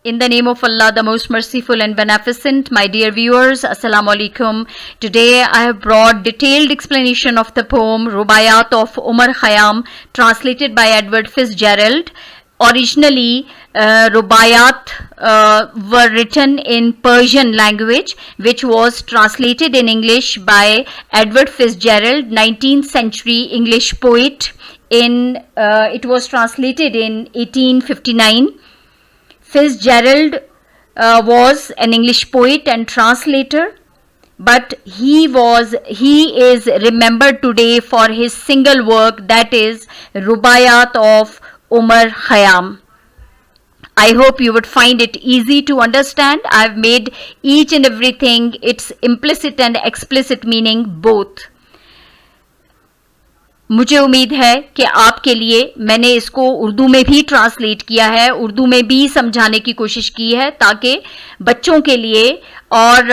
In the name of Allah, the most merciful and beneficent, my dear viewers, Assalamu alaikum. Today I have brought detailed explanation of the poem Rubaiyat of Umar Khayyam, translated by Edward Fitzgerald. Originally, Rubaiyat were written in Persian language, which was translated in English by Edward Fitzgerald, 19th century English poet. It was translated in 1859. Fitzgerald was an English poet and translator, but he is remembered today for his single work, that is Rubaiyat of Umar Khayyam. I hope you would find it easy to understand. I have made each and everything its implicit and explicit meaning both. मुझे उम्मीद है कि आपके लिए मैंने इसको उर्दू में भी ट्रांसलेट किया है, उर्दू में भी समझाने की कोशिश की है, ताकि बच्चों के लिए और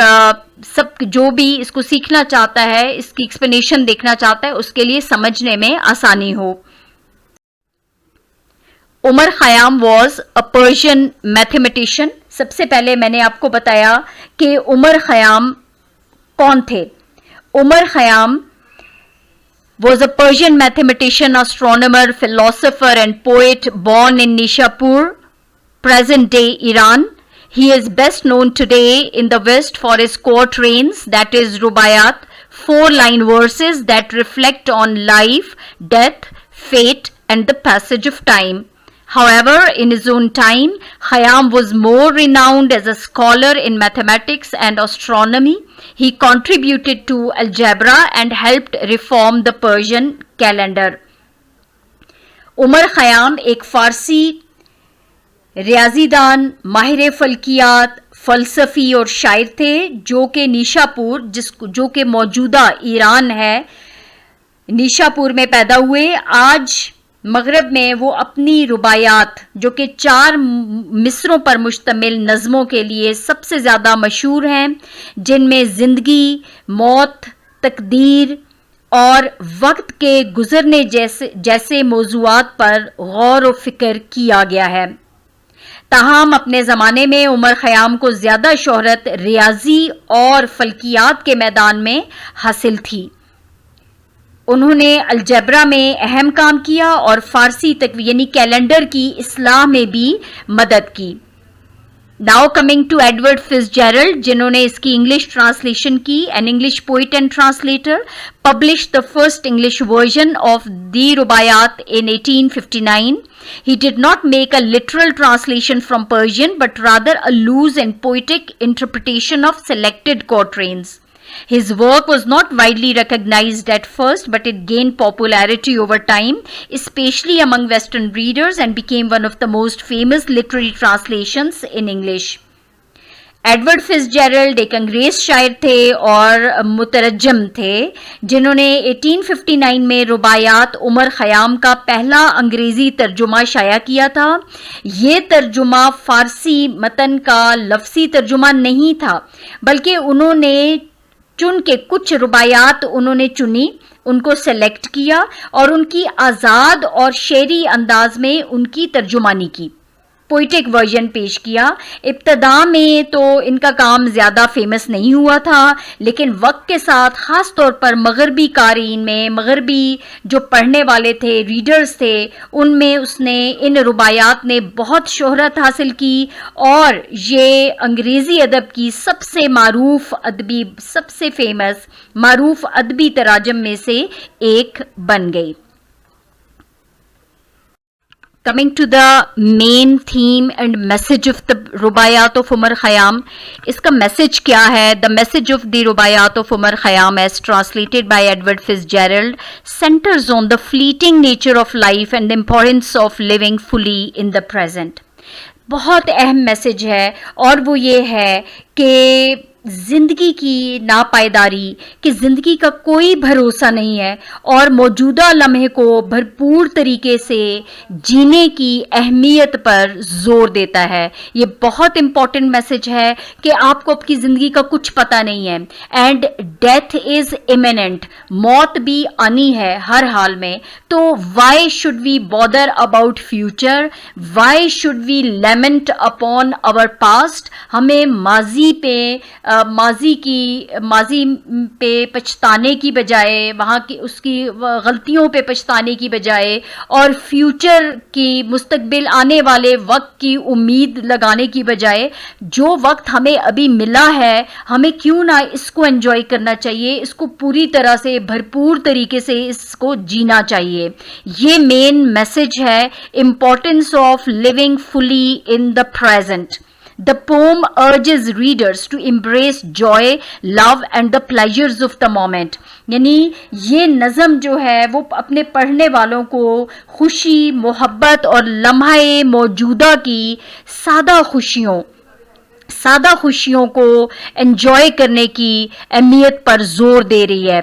सब जो भी इसको सीखना चाहता है, इसकी एक्सप्लेनेशन देखना चाहता है, उसके लिए समझने में आसानी हो. Umar Khayyam was a Persian mathematician. सबसे पहले मैंने आपको बताया कि उमर खयाम कौन थे. Umar Khayyam was a Persian mathematician, astronomer, philosopher and poet born in Nishapur, present-day Iran. He is best known today in the West for his quatrains, that is Rubaiyat, 4-line verses that reflect on life, death, fate and the passage of time. However, in his own time, Khayyam was more renowned as a scholar in mathematics and astronomy. He contributed to algebra and helped reform the Persian calendar. Umar Khayyam एक फ़ारसी रियाज़ीदान, माहिर फ़ल्कियात, फ़लसफ़ी और शायर थे, जो कि Nishapur, जो कि मौजूदा ईरान है, निशापुर में पैदा हुए. आज मगरब में वो अपनी रुबायात, जो कि 4 मिसरों पर मुश्तमिल नज़मों के लिए सबसे ज़्यादा मशहूर हैं, जिनमें ज़िंदगी, मौत, तकदीर और वक्त के गुज़रने जैसे मौज़ूआत पर गौर व फ़िक्र किया गया है. ताहम अपने ज़माने में उमर ख़याम को ज़्यादा शोहरत रियाज़ी और फ़ल्कियात के मैदान में हासिल थी. उन्होंने अलजेब्रा में अहम काम किया और फ़ारसी तक यानी कैलेंडर की इस्लाह में भी मदद की. नाउ कमिंग टू एडवर्ड फिट्ज़जेरल्ड, जिन्होंने इसकी इंग्लिश ट्रांसलेशन की. An English poet and translator, published the first English version of the Rubaiyat in 1859. He did not make a literal translation from Persian, but rather a loose and poetic interpretation of selected quatrains. His work was not widely recognized at first, but it gained popularity over time, especially among Western readers, and became one of the most famous literary translations in English. Edward Fitzgerald एक अंग्रेज शायर थे और मुतरजम थे, जिन्होंने 1859 में रुबायात उमर ख़याम का पहला अंग्रेज़ी तर्जुमा शाया किया था. ये तर्जुमा फ़ारसी मतन का लफ्ज़ी तर्जुमा नहीं था, बल्कि उन्होंने चुन के कुछ रुबायात उन्होंने चुनी, उनको सेलेक्ट किया और उनकी आज़ाद और शेरी अंदाज में उनकी तर्जुमानी की, पोइटिक वर्जन पेश किया. इब्तदा में तो इनका काम ज़्यादा फेमस नहीं हुआ था, लेकिन वक्त के साथ ख़ास तौर पर मगरबी क़ारीन में, मगरबी जो पढ़ने वाले थे, रीडर्स थे, उनमें उसने इन रुबायात ने बहुत शोहरत हासिल की और ये अंग्रेज़ी अदब की सबसे मारूफ अदबी, सबसे फेमस मारूफ अदबी तराजम में से एक बन गई. Coming to the main theme and message of the Rubaiyat of Umar Khayyam, इसका message क्या है? The message of the Rubaiyat of Umar Khayyam, as translated by Edward Fitzgerald, centers on the fleeting nature of life and the importance of living fully in the present. बहुत अहम message है और वो ये है कि زندگی کی ناپائیداری کہ زندگی کا کوئی بھروسہ نہیں ہے اور موجودہ لمحے کو بھرپور طریقے سے جینے کی اہمیت پر زور دیتا ہے. یہ بہت امپورٹنٹ میسج ہے کہ آپ کو آپ کی زندگی کا کچھ پتہ نہیں ہے. اینڈ ڈیتھ از امیمنٹ، موت بھی آنی ہے ہر حال میں. تو why should we bother about future, why should we lament upon our past. ہمیں ماضی پہ پچھتانے کی بجائے، وہاں کی اس کی غلطیوں پہ پچھتانے کی بجائے اور فیوچر کی مستقبل آنے والے وقت کی امید لگانے کی بجائے جو وقت ہمیں ابھی ملا ہے ہمیں کیوں نہ اس کو انجوائے کرنا چاہیے، اس کو پوری طرح سے بھرپور طریقے سے اس کو جینا چاہیے. یہ مین میسج ہے، importance of living fully in the present. The poem urges readers to embrace joy, love and the pleasures of the moment. یعنی یہ نظم جو ہے وہ اپنے پڑھنے والوں کو خوشی، محبت اور لمحہ موجودہ کی سادہ خوشیوں کو انجوائے کرنے کی اہمیت پر زور دے رہی ہے.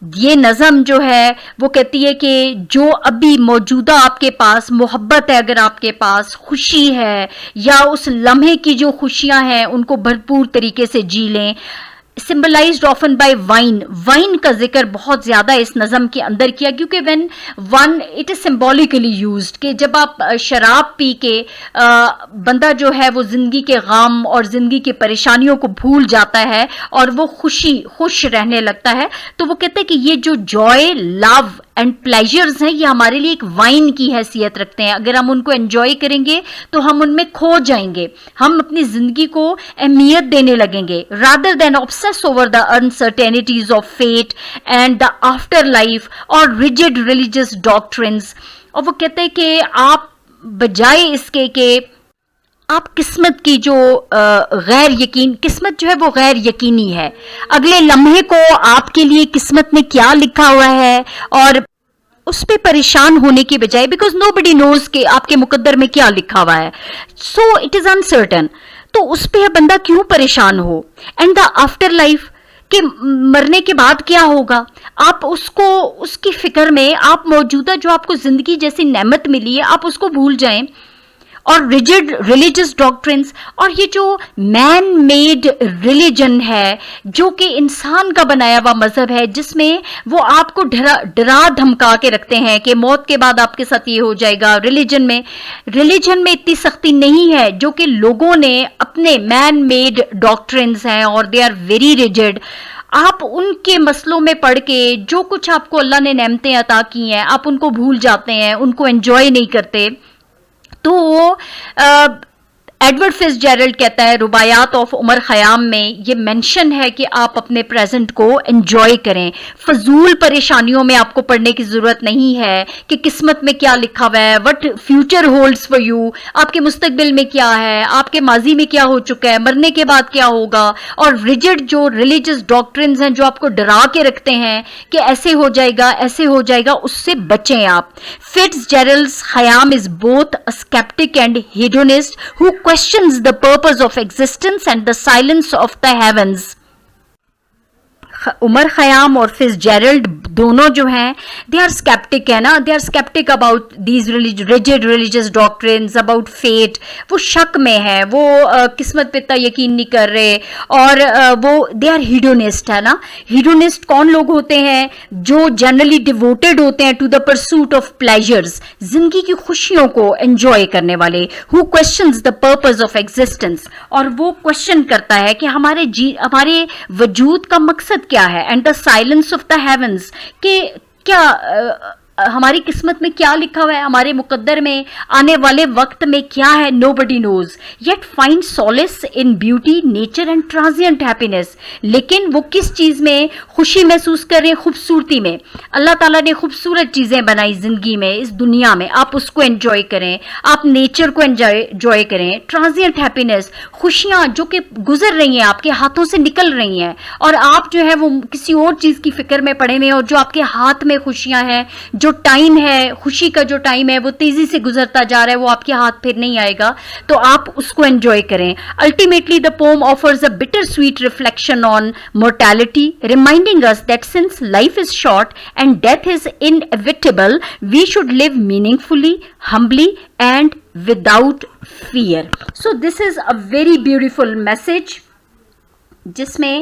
یہ نظم جو ہے وہ کہتی ہے کہ جو ابھی موجودہ آپ کے پاس محبت ہے، اگر آپ کے پاس خوشی ہے یا اس لمحے کی جو خوشیاں ہیں ان کو بھرپور طریقے سے جی لیں. سمبلائزڈ آفن بائی وائن کا ذکر بہت زیادہ اس نظم کے اندر کیا کیونکہ when one it is symbolically used کہ جب آپ شراب پی کے بندہ جو ہے وہ زندگی کے غم اور زندگی کی پریشانیوں کو بھول جاتا ہے اور وہ خوش رہنے لگتا ہے. تو وہ کہتے ہیں کہ یہ جو جوائے، لو اینڈ پلیجرز ہیں یہ ہمارے لیے ایک وائن کی حیثیت رکھتے ہیں. اگر ہم ان کو انجوائے کریں گے تو ہم ان میں کھو جائیں گے، ہم اپنی زندگی کو اہمیت دینے لگیں گے rather than obsess over the uncertainties of fate and the afterlife or rigid religious doctrines. اور وہ کہتے ہیں کہ آپ بجائے اس کے کہ آپ قسمت کی جو قسمت جو ہے وہ غیر یقینی ہے، اگلے لمحے کو آپ کے لیے قسمت میں کیا لکھا ہوا ہے اور اس پہ پریشان ہونے کی بجائے بیکاز نو بڈی نوز کہ آپ کے مقدر میں کیا لکھا ہوا ہے، سو اٹ از انسرٹن. تو اس پہ بندہ کیوں پریشان ہو. اینڈ دا آفٹر لائف کہ مرنے کے بعد کیا ہوگا، آپ اس کی فکر میں آپ موجودہ جو آپ کو زندگی جیسی نعمت ملی ہے آپ اس کو بھول جائیں. اور ریجڈ ریلیجس ڈاکٹرنس اور یہ جو مین میڈ ریلیجن ہے جو کہ انسان کا بنایا ہوا مذہب ہے جس میں وہ آپ کو ڈرا دھمکا کے رکھتے ہیں کہ موت کے بعد آپ کے ساتھ یہ ہو جائے گا. ریلیجن میں اتنی سختی نہیں ہے جو کہ لوگوں نے اپنے مین میڈ ڈاکٹرنس ہیں اور دے آر ویری ریجڈ. آپ ان کے مسئلوں میں پڑھ کے جو کچھ آپ کو اللہ نے نعمتیں عطا کی ہیں آپ ان کو بھول جاتے ہیں، ان کو انجوائے نہیں کرتے. تو ایڈورڈ فٹز جیرلڈ کہتا ہے رباعیات آف عمر خیام میں یہ مینشن ہے کہ آپ اپنے پریزنٹ کو انجوائے کریں. فضول پریشانیوں میں آپ کو پڑھنے کی ضرورت نہیں ہے کہ قسمت میں کیا لکھا ہوا ہے، what future holds for you, آپ کے مستقبل میں کیا ہے، آپ کے ماضی میں کیا ہو چکا ہے، مرنے کے بعد کیا ہوگا. اور ریجڈ جو ریلیجس ڈاکٹرنز ہیں جو آپ کو ڈرا کے رکھتے ہیں کہ ایسے ہو جائے گا ایسے ہو جائے گا، اس سے بچیں آپ. Fitzgerald Khayyam is both a skeptic and hedonist who questions the purpose of existence and the silence of the heavens. عمر خیام اور فٹز جیرلڈ دونوں جو ہیں دے آر اسکیپٹک ہے نا، they are skeptic about these rigid religious doctrines about fate. وہ شک میں ہے، وہ قسمت پہ اتنا یقین نہیں کر رہے اور وہ دے آر ہیڈونسٹ ہے نا. ہیڈونسٹ کون لوگ ہوتے ہیں؟ جو جنرلی ڈیووٹیڈ ہوتے ہیں to the pursuit of pleasures, زندگی کی خوشیوں کو انجوائے کرنے والے. Who questions the purpose of existence, اور وہ کوشچن کرتا ہے کہ ہمارے وجود کا مقصد کیا ہے. And the silence of the heavens کہ کیا ہماری قسمت میں کیا لکھا ہوا ہے، ہمارے مقدر میں آنے والے وقت میں کیا ہے. Nobody knows yet find solace in beauty nature and transient happiness. لیکن وہ کس چیز میں خوشی محسوس کر رہے ہیں؟ خوبصورتی میں. اللہ تعالیٰ نے خوبصورت چیزیں بنائی زندگی میں، اس دنیا میں، آپ اس کو انجوائے کریں، آپ نیچر کو انجوائے کریں. ٹرانزینٹ ہیپینس، خوشیاں جو کہ گزر رہی ہیں آپ کے ہاتھوں سے نکل رہی ہیں اور آپ جو ہے وہ کسی اور چیز کی فکر میں پڑے ہوئے ہیں، اور جو آپ کے ہاتھ میں خوشیاں ہیں جو جو ٹائم ہے, خوشی کا جو ٹائم ہے وہ تیزی سے گزرتا جا رہا ہے, وہ آپ کے ہاتھ پھر نہیں آئے گا, تو آپ اس کو انجوائے کریں. Ultimately the poem offers a bittersweet reflection on mortality, reminding us that since life is short and death is inevitable, we should live meaningfully, humbly and without fear. So this is a very beautiful message جس میں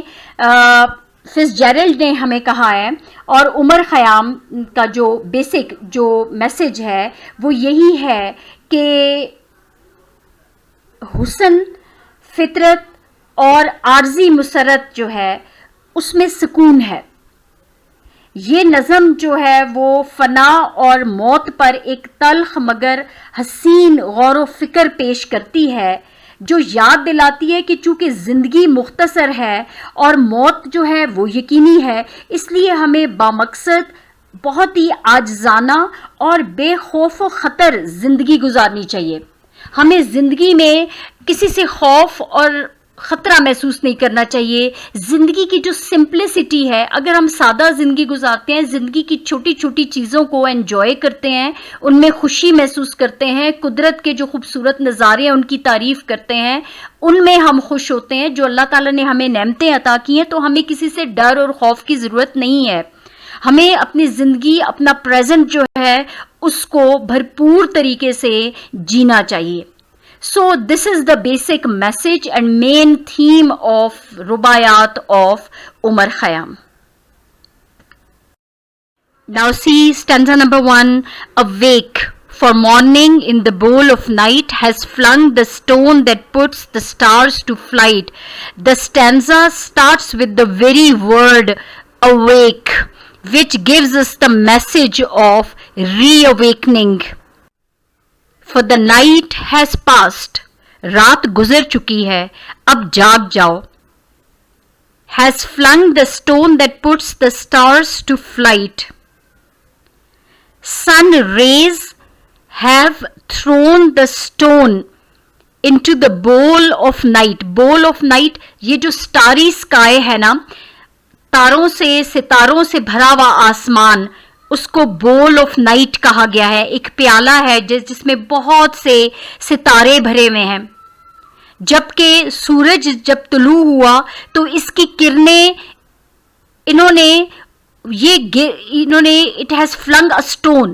Fitz جیرلڈ نے ہمیں کہا ہے, اور عمر خیام کا جو basic جو میسج ہے وہ یہی ہے کہ حسن, فطرت اور عارضی مسرت جو ہے اس میں سکون ہے. یہ نظم جو ہے وہ فنا اور موت پر ایک تلخ مگر حسین غور و فکر پیش کرتی ہے, جو یاد دلاتی ہے کہ چونکہ زندگی مختصر ہے اور موت جو ہے وہ یقینی ہے, اس لیے ہمیں بامقصد بہت ہی عاجزانہ اور بے خوف و خطر زندگی گزارنی چاہیے. ہمیں زندگی میں کسی سے خوف اور خطرہ محسوس نہیں کرنا چاہیے. زندگی کی جو سمپلسٹی ہے, اگر ہم سادہ زندگی گزارتے ہیں, زندگی کی چھوٹی چھوٹی چیزوں کو انجوائے کرتے ہیں, ان میں خوشی محسوس کرتے ہیں, قدرت کے جو خوبصورت نظارے ہیں ان کی تعریف کرتے ہیں, ان میں ہم خوش ہوتے ہیں. جو اللہ تعالیٰ نے ہمیں نعمتیں عطا کی ہیں, تو ہمیں کسی سے ڈر اور خوف کی ضرورت نہیں ہے. ہمیں اپنی زندگی, اپنا پریزنٹ جو ہے اس کو بھرپور طریقے سے جینا چاہیے. So this is the basic message and main theme of Rubayat of Umar Khayyam. Now see stanza number 1. Awake, for morning in the bowl of night has flung the stone that puts the stars to flight. The stanza starts with the very word awake, which gives us the message of reawakening. For the night has passed, رات گزر چکی ہے, اب جاگ جاؤ. Has flung the stone that puts the stars to flight. Sun rays have thrown the stone into the bowl of night. Bowl of night, یہ جو starry sky ہے نا, تاروں سے, ستاروں سے بھرا ہوا آسمان, اس کو بول آف نائٹ کہا گیا ہے. ایک پیالہ ہے جس میں بہت سے ستارے بھرے ہوئے ہیں. جبکہ سورج جب طلوع ہوا تو اس کی کرنیں انہوں نے it has filling a stone,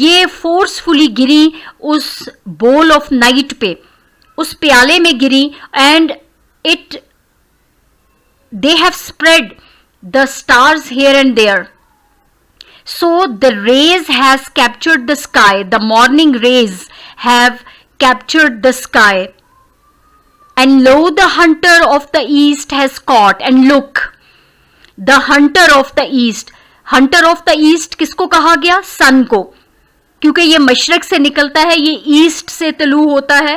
یہ فورسفلی گری اس بول آف نائٹ پہ, اس پیالے میں گری, and they have spread the stars here and there. So the rays has captured the sky, the morning rays have captured the sky. And lo, the hunter of the east has caught, and look, the hunter of the east. Hunter of the east کس کو کہا گیا؟ سن کو, کیونکہ یہ مشرق سے نکلتا ہے, یہ ایسٹ سے طلوع ہوتا ہے.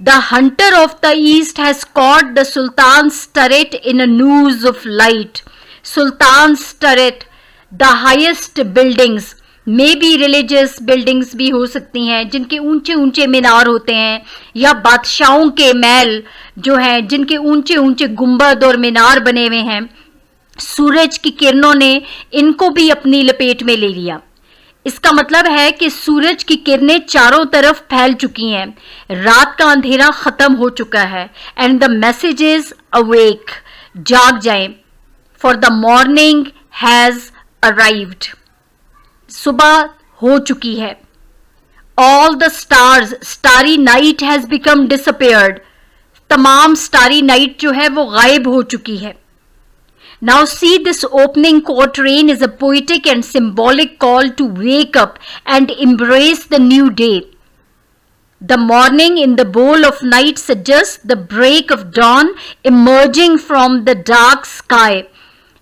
The hunter of the east has caught the sultan's turret in a noose of light. Sultan's turret, the highest buildings, may be religious buildings بھی ہو سکتی ہیں, جن کے اونچے اونچے مینار ہوتے ہیں, یا بادشاہوں کے محل جو ہیں جن کے اونچے اونچے گنبد اور مینار بنے ہوئے ہیں. سورج کی کرنوں نے ان کو بھی اپنی لپیٹ میں لے لیا. اس کا مطلب ہے کہ سورج کی کرنیں چاروں طرف پھیل چکی ہیں, رات کا اندھیرا ختم ہو چکا ہے. And the message is awake, جاگ جائیں. For the morning has arrived, صبح ہو چکی ہے. all the stars, starry night has become disappeared, تمام starry night جو ہے وہ غائب ہو چکی ہے. Now see, this opening quatrain is a poetic and symbolic call to wake up and embrace the new day. The morning in the bowl of night suggests the break of dawn emerging from the dark sky.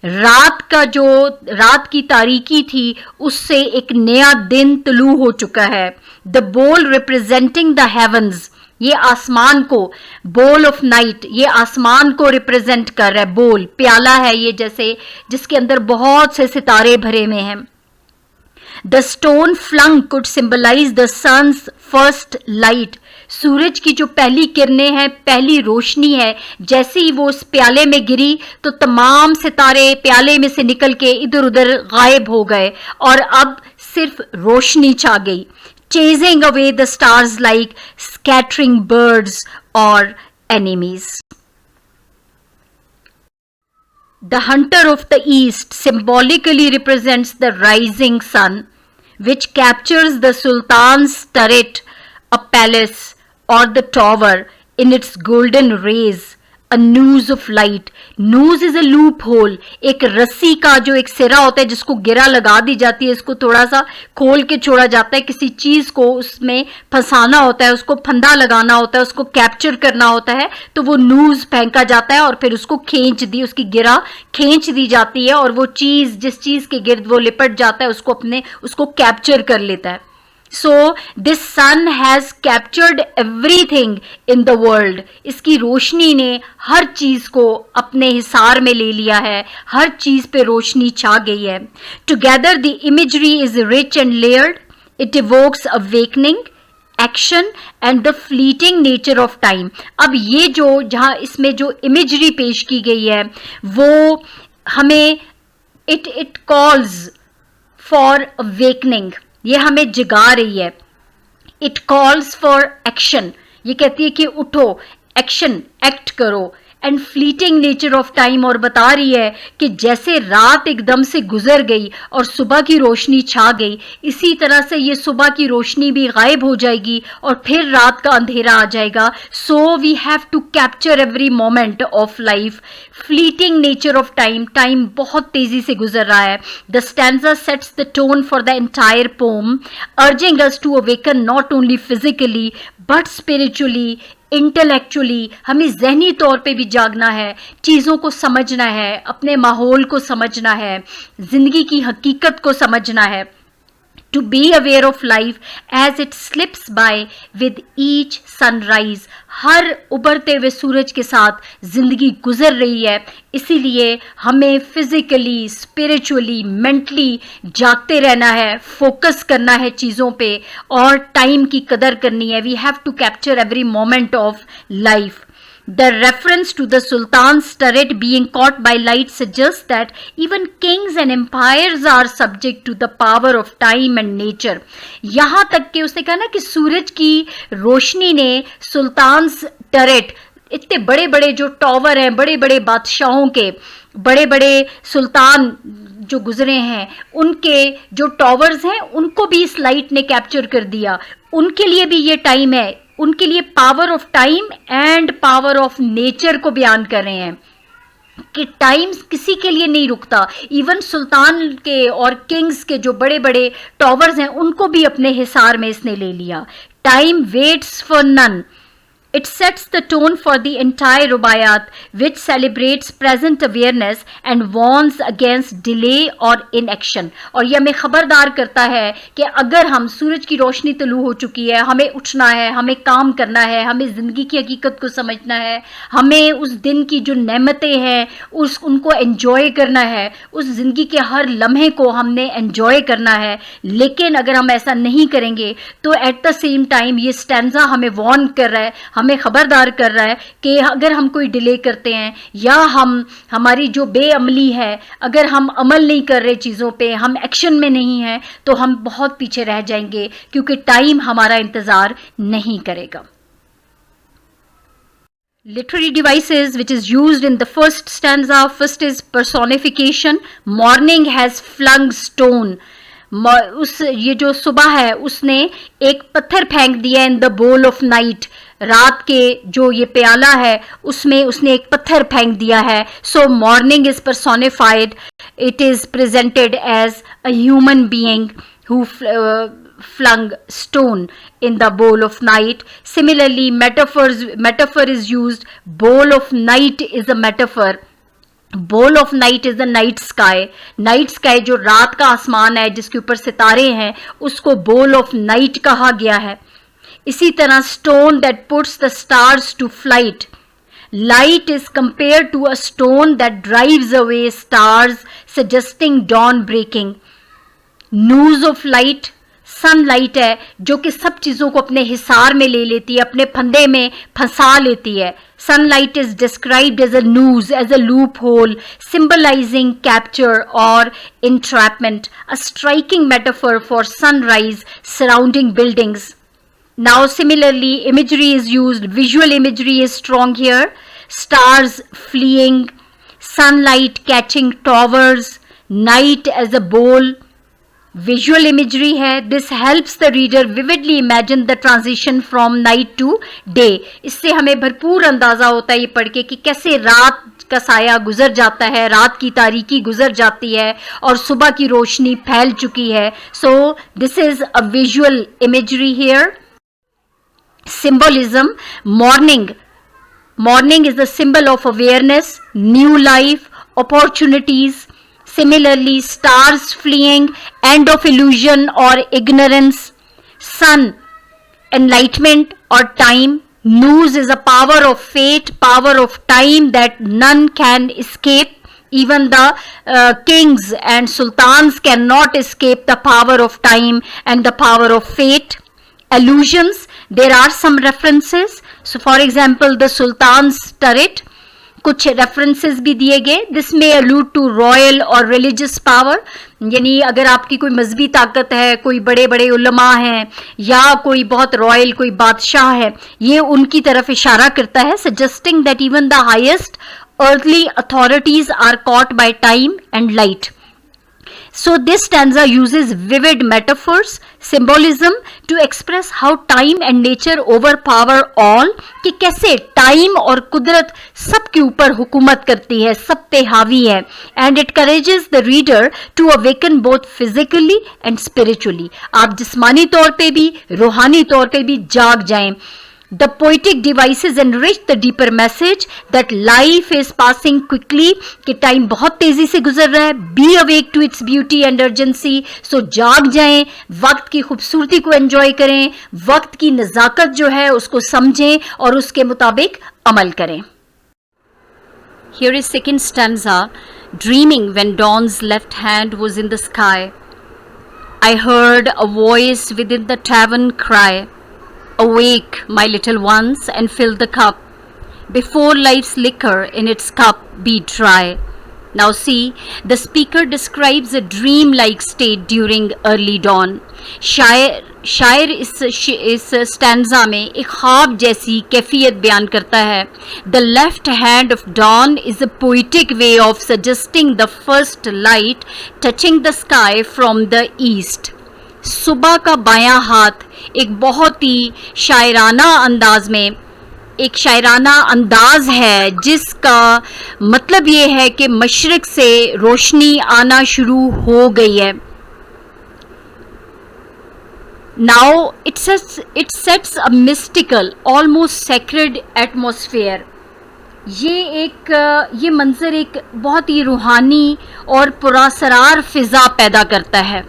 رات کی تاریکی تھی, اس سے ایک نیا دن طلوع ہو چکا ہے. The bowl representing the heavens, یہ آسمان کو, bowl of night یہ آسمان کو ریپرزینٹ کر رہا ہے. بول پیالہ ہے یہ, جیسے جس کے اندر بہت سے ستارے بھرے ہوئے ہیں. The stone flung could symbolize the sun's first light. سورج کی جو پہلی کرنیں ہیں, پہلی روشنی ہے, جیسے ہی وہ اس پیالے میں گری تو تمام ستارے پیالے میں سے نکل کے ادھر ادھر غائب ہو گئے, اور اب सिर्फ रोशनी छा गई, chasing away the stars like scattering birds or enemies. The hunter of the east symbolically represents the rising sun, which captures the sultan's turret, a palace, or the tower in its golden rays. A noose of light. Noose is a loophole. एक रस्सी का जो एक सिरा होता है जिसको गिरा लगा दी जाती है, इसको थोड़ा सा खोल के छोड़ा जाता है, किसी चीज को उसमें फंसाना होता है, उसको फंदा लगाना होता है, उसको कैप्चर करना होता है, तो वो नूज फेंका जाता है और फिर उसको उसकी गिरा खींच दी जाती है और वो चीज जिस चीज के गिर्द वो लिपट जाता है उसको कैप्चर कर लेता है. So this sun has captured everything in the world. इसकी रोशनी ने हर चीज को अपने हिसार में ले लिया है, हर चीज पे रोशनी छा गई है. Together the imagery is rich and layered. It evokes awakening, action and the fleeting nature of time. अब ये जो जहाँ इसमें जो imagery पेश की गई है वो हमें it calls for awakening. ये हमें जगा रही है. It calls for action. ये कहती है कि उठो, एक्शन, एक्ट करो. And fleeting nature of time, और बता रही है कि जैसे रात एकदम से गुजर गई और सुबह की रोशनी छा गई, इसी तरह से ये सुबह की रोशनी भी गायब हो जाएगी और फिर रात का अंधेरा आ जाएगा. So we have to capture every moment of life. Fleeting nature of time, time बहुत तेजी से गुजर रहा है. The stanza sets the tone for the entire poem, urging us to awaken not only physically but spiritually, intellectually. हमें जहनी तौर पे भी जागना है, चीज़ों को समझना है, अपने माहौल को समझना है, ज़िंदगी की हकीकत को समझना है. To be aware of life as it slips by with each sunrise. हर उभरते हुए सूरज के साथ जिंदगी गुजर रही है, इसीलिए हमें फिजिकली, स्पिरिचुअली, मेंटली जागते रहना है, फोकस करना है चीज़ों पे और टाइम की कदर करनी है. We have to capture every moment of life. The reference to the Sultan's turret being caught by light suggests that even kings and empires are subject to the power of time and nature. यहाँ तक कि उसने कहा ना कि सूरज की रोशनी ने sultans turret, इतने बड़े बड़े जो टॉवर हैं, बड़े बड़े बादशाहों के, बड़े बड़े सुल्तान जो गुजरे हैं, उनके जो टॉवर्स हैं उनको भी इस लाइट ने कैप्चर कर दिया. उनके लिए भी ये टाइम है, उनके लिए power of time and power of nature को बयान कर रहे हैं कि टाइम किसी के लिए नहीं रुकता. इवन सुल्तान के और किंग्स के जो बड़े बड़े टॉवर्स हैं उनको भी अपने हिसार में इसने ले लिया. Time waits for none. It sets the tone for the entire Rubaiyat, which celebrates present awareness and warns against delay or inaction. और यह हमें खबरदार करता है कि अगर हम सूरज की रोशनी तलू हो चुकी है, हमें उठना है, हमें काम करना है, हमें ज़िंदगी की हकीकत को समझना है, हमें उस दिन की जो नेमतें हैं उनको एंजॉय करना है, उस ज़िंदगी के हर लम्हे को हमने एंजॉय करना है. लेकिन अगर हम ऐसा नहीं करेंगे तो एट द सेम टाइम ये स्टैंजा हमें वार्न कर रहा है, हमें खबरदार कर रहा है कि अगर हम कोई डिले करते हैं या हमारी जो बेअमली है, अगर हम अमल नहीं कर रहे चीज़ों पे, हम एक्शन में नहीं हैं, तो हम बहुत पीछे रह जाएंगे क्योंकि टाइम हमारा इंतज़ार नहीं करेगा. Literary devices which is used in the first stanza. First is personification. Morning has flung stone. ये जो सुबह है उसने एक पत्थर फेंक दिया in the bowl of night. रात के जो ये प्याला है उसमें उसने एक पत्थर फेंक दिया है. So morning is personified. It is presented as a human being who flung stone in the bowl of night. Similarly, metaphor is used. Bowl of night is a metaphor. Bowl of night is the night sky. Night sky जो रात का आसमान है जिसके ऊपर सितारे हैं उसको bowl of night कहा गया है. इसी तरह stone that puts the stars to flight. Light is compared to a stone that drives away stars, suggesting dawn breaking. Noose of light, sunlight है जो कि सब चीज़ों को अपने हिसार में ले लेती है, अपने फंदे में फंसा लेती है. Sunlight is described as a noose, as a loophole, symbolizing capture or entrapment, a striking metaphor for sunrise surrounding buildings. Now similarly, imagery is used, visual imagery is strong here, stars fleeing, sunlight catching towers, night as a bowl. Visual imagery है. This helps the reader vividly imagine the transition from night to day. इससे हमें भरपूर अंदाज़ा होता है ये पढ़ के कि कैसे रात का साया गुजर जाता है, रात की तारीकी गुजर जाती है और सुबह की रोशनी फैल चुकी है. So this is a visual imagery here. Symbolism. Morning is the symbol of awareness, new life, opportunities. Similarly, stars fleeing, end of illusion or ignorance. Sun, enlightenment or time. Noose is a power of fate, power of time that none can escape. Even the kings and sultans cannot escape the power of time and the power of fate. Allusions, there are some references. So for example, the sultan's turret, कुछ references भी दिए गए. This में अलूड to royal और religious power, यानी अगर आपकी कोई मजहबी ताकत है, कोई बड़े बड़े उलमा हैं या कोई बहुत रॉयल कोई बादशाह है, ये उनकी तरफ इशारा करता है, suggesting that even the highest earthly authorities are caught by time and light. So this stanza uses vivid metaphors, symbolism to express how time and nature overpower all, कि कैसे टाइम और कुदरत सब के ऊपर हुकूमत करती है, सब पे हावी है. And it encourages the reader to awaken both physically and spiritually. आप जिस्मानी तौर पे भी रूहानी तौर पे भी जाग जाएं. The poetic devices enrich the deeper message that life is passing quickly, कि टाइम बहुत तेजी से गुजर रहा है. Be awake to its beauty and urgency. So जाग जाएं, वक्त की खूबसूरती को एंजॉय करें, वक्त की नज़ाकत जो है उसको समझें और उसके मुताबिक अमल करें. Here is second stanza. Dreaming when dawn's left hand was in the sky, I heard a voice within the tavern cry, awake, my little ones, and fill the cup, before life's liquor in its cup be dry. Now see, the speaker describes a dream-like state during early dawn. शायर इस stanza में एक ख्वाब जैसी कैफियत बयान करता है. The left hand of dawn is a poetic way of suggesting the first light touching the sky from the east. सुबह का बायां हाथ एक बहुत ही शायराना अंदाज में, एक शायराना अंदाज है जिसका मतलब ये है कि मशरिक से रोशनी आना शुरू हो गई है. Now it sets a mystical, almost sacred atmosphere. ये मंजर एक बहुत ही रूहानी और पुरासरार फिजा पैदा करता है.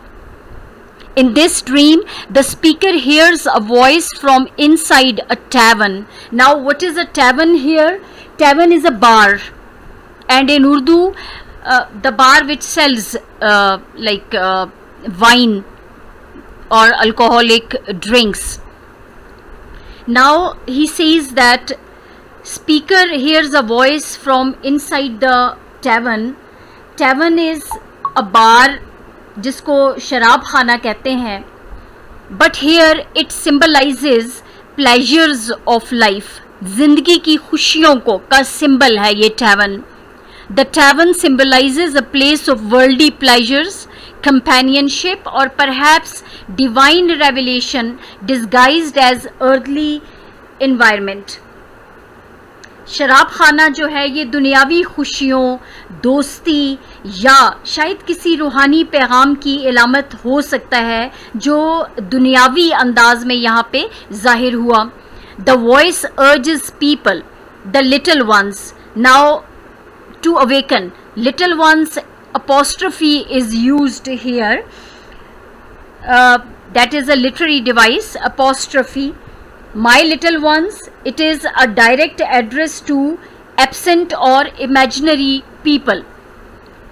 In this dream, the speaker hears a voice from inside a tavern. Now, what is a tavern here? Tavern is a bar, and in Urdu, the bar which sells wine or alcoholic drinks. Now, he says that speaker hears a voice from inside the tavern. Tavern is a bar जिसको शराब खाना कहते हैं, but here it symbolises pleasures of life, जिंदगी की खुशियों का symbol है ये tavern. The tavern symbolises a place of worldly pleasures, companionship और perhaps divine revelation disguised as earthly environment. शराब खाना जो है ये दुनियावी खुशियों, दोस्ती या शायद किसी रूहानी पैगाम की इलामत हो सकता है जो दुनियावी अंदाज में यहाँ पे जाहिर हुआ. The voice urges people, the little ones, now to awaken. Little ones apostrophe is used here. That is a literary device, apostrophe. My little ones, it is a direct address to absent or imaginary people.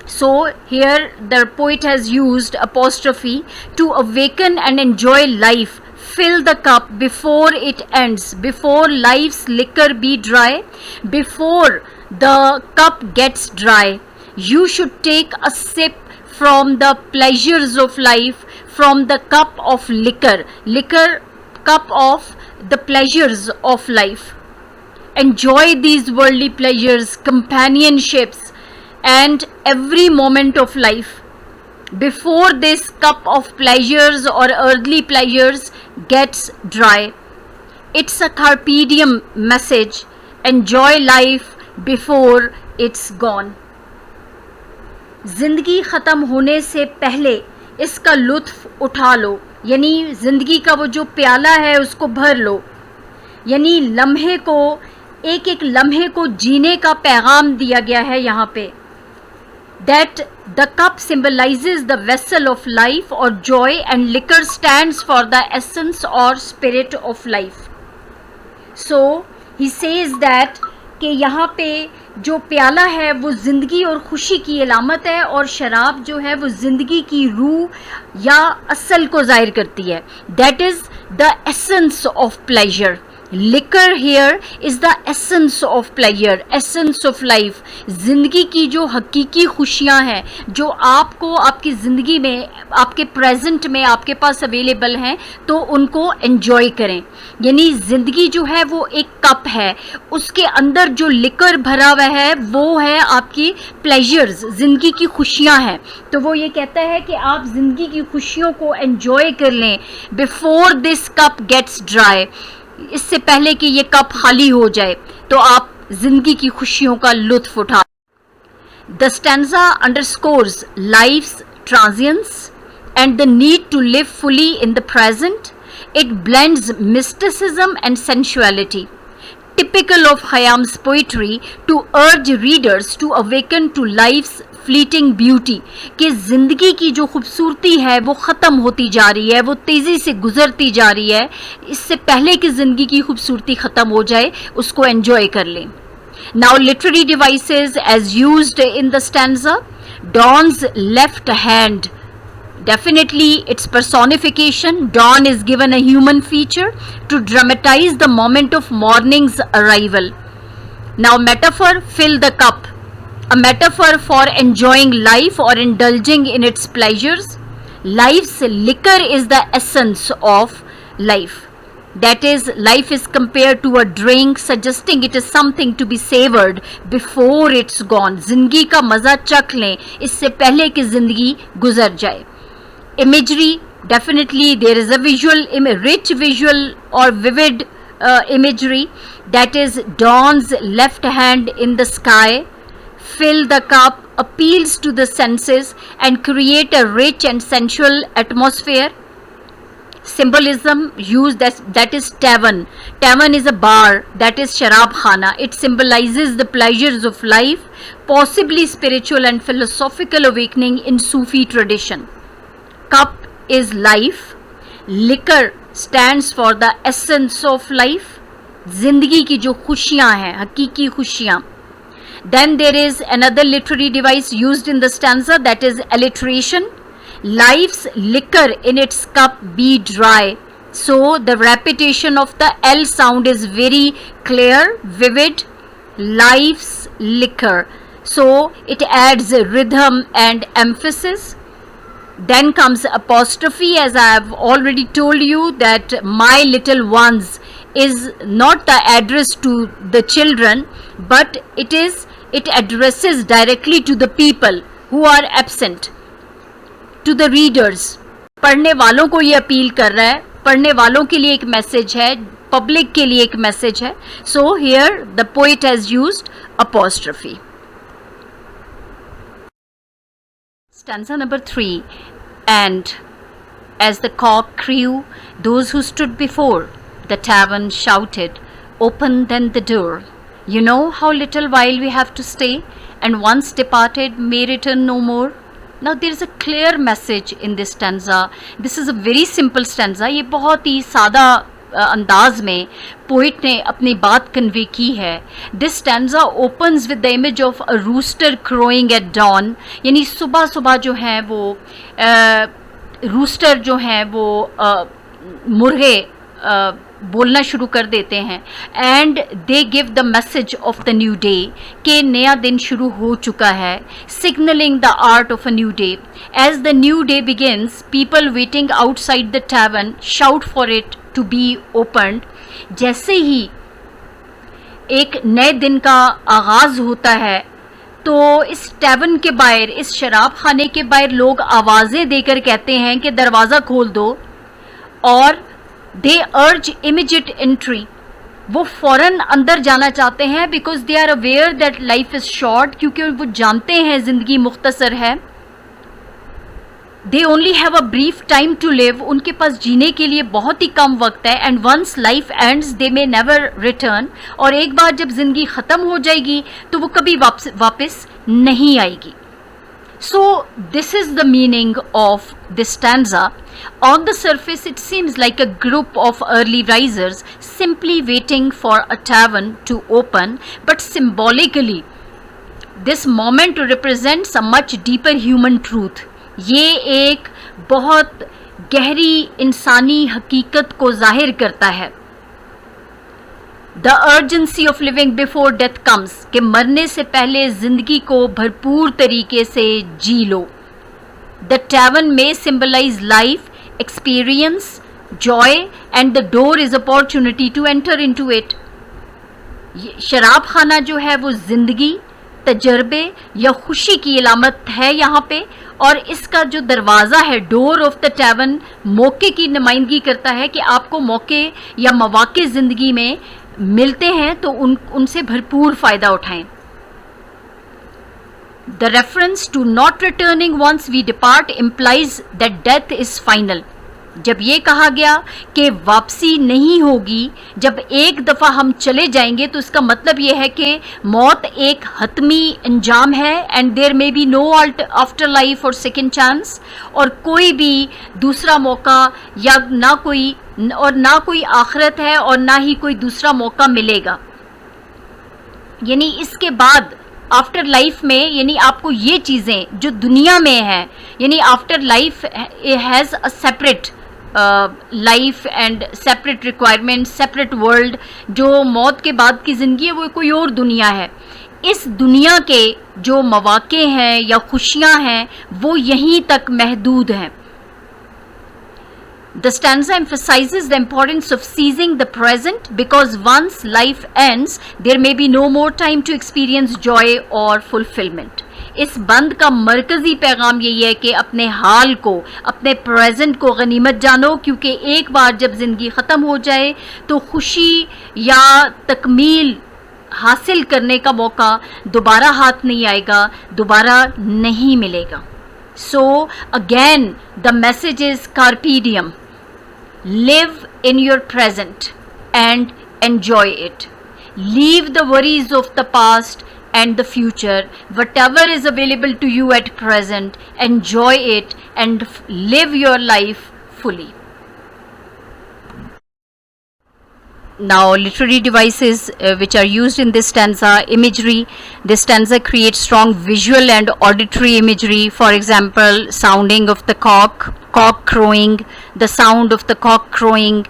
So here the poet has used apostrophe to awaken and enjoy life. Fill the cup before it ends, before life's liquor be dry, before the cup gets dry. You should take a sip from the pleasures of life, from the cup of liquor, cup of the pleasures of life. Enjoy these worldly pleasures, companionships, and every moment of life before this cup of pleasures or earthly pleasures gets dry. It's a carpe diem message. Enjoy life before it's gone. जिंदगी ख़त्म होने से पहले इसका लुत्फ उठा लो, यानी ज़िंदगी का वो जो प्याला है उसको भर लो, यानी लम्हे को, एक एक लम्हे को जीने का पैगाम दिया गया है यहाँ पे. That the cup symbolizes the vessel of life or joy, and liquor stands for the essence or spirit of life. So he says that कि यहाँ पे जो प्याला है वो ज़िंदगी और खुशी की अलामत है, और शराब जो है वो ज़िंदगी की रूह या असल को ज़ाहिर करती है. That is the essence of pleasure. Liquor here is the essence of pleasure, essence of life. ज़िंदगी की जो हकीकी खुशियाँ हैं, जो आपको आपकी ज़िंदगी में, आपके प्रेजेंट में आपके पास अवेलेबल हैं, तो उनको एंजॉय करें. यानी ज़िंदगी जो है वो एक कप है, उसके अंदर जो लिकर भरा हुआ है वो है आपकी प्लेजर्स, ज़िंदगी की खुशियाँ हैं. तो वो ये कहता है कि आप ज़िंदगी की खुशियों को एंजॉय कर लें before this cup gets dry. इससे पहले कि ये कप खाली हो जाए तो आप जिंदगी की खुशियों का लुत्फ उठा. The stanza underscores life's transience and the need to live fully in the present. It blends mysticism and sensuality, typical of Khayyam's poetry, to urge readers to awaken to life's fleeting beauty. कि ज़िंदगी की जो खूबसूरती है वो ख़त्म होती जा रही है, वो तेज़ी से गुज़रती जा रही है. इससे पहले कि ज़िंदगी की खूबसूरती ख़त्म हो जाए उसको एंजॉय कर लें. Now literary devices as used in the stanza. Dawn's left hand, definitely its personification. Dawn is given a human feature to dramatize the moment of morning's arrival. Now metaphor, fill the cup, a metaphor for enjoying life or indulging in its pleasures. Life's liquor is the essence of life. That is, life is compared to a drink, suggesting it is something to be savored before it's gone. जिंदगी का मज़ा चख लें इससे पहले कि ज़िंदगी गुजर जाए. Imagery, definitely there is a rich visual or vivid imagery. That is, dawn's left hand in the sky. Fill the cup appeals to the senses and create a rich and sensual atmosphere. Symbolism used, that is tavern. Tavern is a bar, that is sharab khana. It symbolizes the pleasures of life, possibly spiritual and philosophical awakening in Sufi tradition. Cup is life. Liquor stands for the essence of life. जिंदगी की जो खुशियाँ हैं, हकीकी खुशियाँ. Then there is another literary device used in the stanza, that is alliteration. Life's liquor in its cup be dry. So the repetition of the L sound is very clear, vivid. Life's liquor. So it adds rhythm and emphasis. Then comes apostrophe, as I have already told you that my little ones is not the address to the children, but it addresses directly to the people who are absent, to the readers. पढ़ने वालों को ये appeal कर रहा है, पढ़ने वालों के लिए एक मैसेज है, पब्लिक के लिए एक मैसेज है. So here the poet has used apostrophe. Stanza number 3. And as the cock crew, those who stood before the tavern shouted, "Open then the door. You know how little while we have to stay, and once departed may return no more." Now there is a clear message in this stanza. This is a very simple stanza. ये बहुत ही सादा अंदाज में poet ने अपनी बात convey की है. This stanza opens with the image of a rooster crowing at dawn, यानी सुबह सुबह जो है वो रूस्टर जो हैं वो मुर्गे बोलना शुरू कर देते हैं. And they give the message of the new day, कि नया दिन शुरू हो चुका है, signalling the art of a new day. As the new day begins, people waiting outside the tavern shout for it to be opened. जैसे ही एक नए दिन का आगाज होता है तो इस टैवर्न के बाहर, इस शराब खाने के बाहर लोग आवाज़ें देकर कहते हैं कि दरवाज़ा खोल दो, और दे अर्ज इमीडिएट एंट्री, वो फौरन अंदर जाना चाहते हैं, because they are aware that life is short, क्योंकि वो जानते हैं ज़िंदगी मुख्तसर है. They only have a brief time to live, उनके पास जीने के लिए बहुत ही कम वक्त है. And one's life ends they may never return, और एक बार जब ज़िंदगी ख़त्म हो जाएगी तो वो कभी वापस नहीं आएगी. So this is the meaning of this stanza. On the surface it seems like a group of early risers simply waiting for a tavern to open, but symbolically this moment represents a much deeper human truth. ये एक बहुत गहरी इंसानी हकीकत को जाहिर करता है. The urgency of living before death comes, कि मरने से पहले ज़िंदगी को भरपूर तरीके से जी लो. द टैवर्न में symbolise life, experience, joy, and the door is opportunity to enter into it. शराब खाना जो है वो ज़िंदगी, तजर्बे या खुशी की अलामत है यहाँ पे, और इसका जो दरवाज़ा है, डोर ऑफ द टैवर्न, मौके की नुमाइंदगी करता है कि आपको मौके या मौके ज़िंदगी में मिलते हैं तो उनसे भरपूर फ़ायदा उठाएं. The reference to not returning once we depart implies that death is final. जब ये कहा गया कि वापसी नहीं होगी, जब एक दफ़ा हम चले जाएंगे, तो इसका मतलब ये है कि मौत एक हतमी अंजाम है. And there may be no afterlife और सेकेंड चांस, और कोई भी दूसरा मौका या ना कोई आखिरत है और ना ही कोई दूसरा मौका मिलेगा. यानी इसके बाद आफ्टर लाइफ में, यानी आपको ये चीज़ें जो दुनिया में हैं, यानी after life has a separate life and separate requirement, separate world. जो मौत के बाद की ज़िंदगी है वो कोई और दुनिया है. इस दुनिया के जो मौके हैं या खुशियाँ हैं वो यहीं तक महदूद हैं. The stanza emphasizes the importance of seizing the present, because once life ends, there may be no more time to experience joy or fulfillment. इस बंद का मरकज़ी पैगाम यही है कि अपने हाल को, अपने प्रेजेंट को गनीमत जानो, क्योंकि एक बार जब ज़िंदगी ख़त्म हो जाए तो खुशी या तकमील हासिल करने का मौका दोबारा हाथ नहीं आएगा, दोबारा नहीं मिलेगा. So again the message is carpe diem. Live in your present and enjoy it. Leave the worries of the past and the future. Whatever is available to you at present, enjoy it and live your life fully. Now, literary devices which are used in this stanza: imagery. This stanza creates strong visual and auditory imagery. For example, sounding of the cock crowing, the sound of the cock crowing,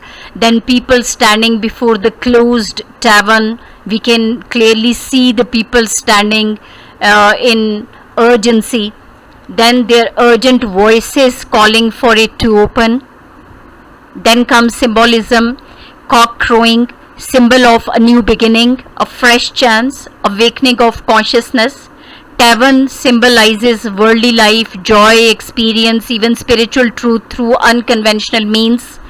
then people standing before the closed tavern. We can clearly see the people standing in urgency. Then their urgent voices calling for it to open. Then comes symbolism. Cock crowing, symbol of a new beginning, a fresh chance, awakening of consciousness. Tavern symbolizes worldly life, joy, experience, even spiritual truth through unconventional means.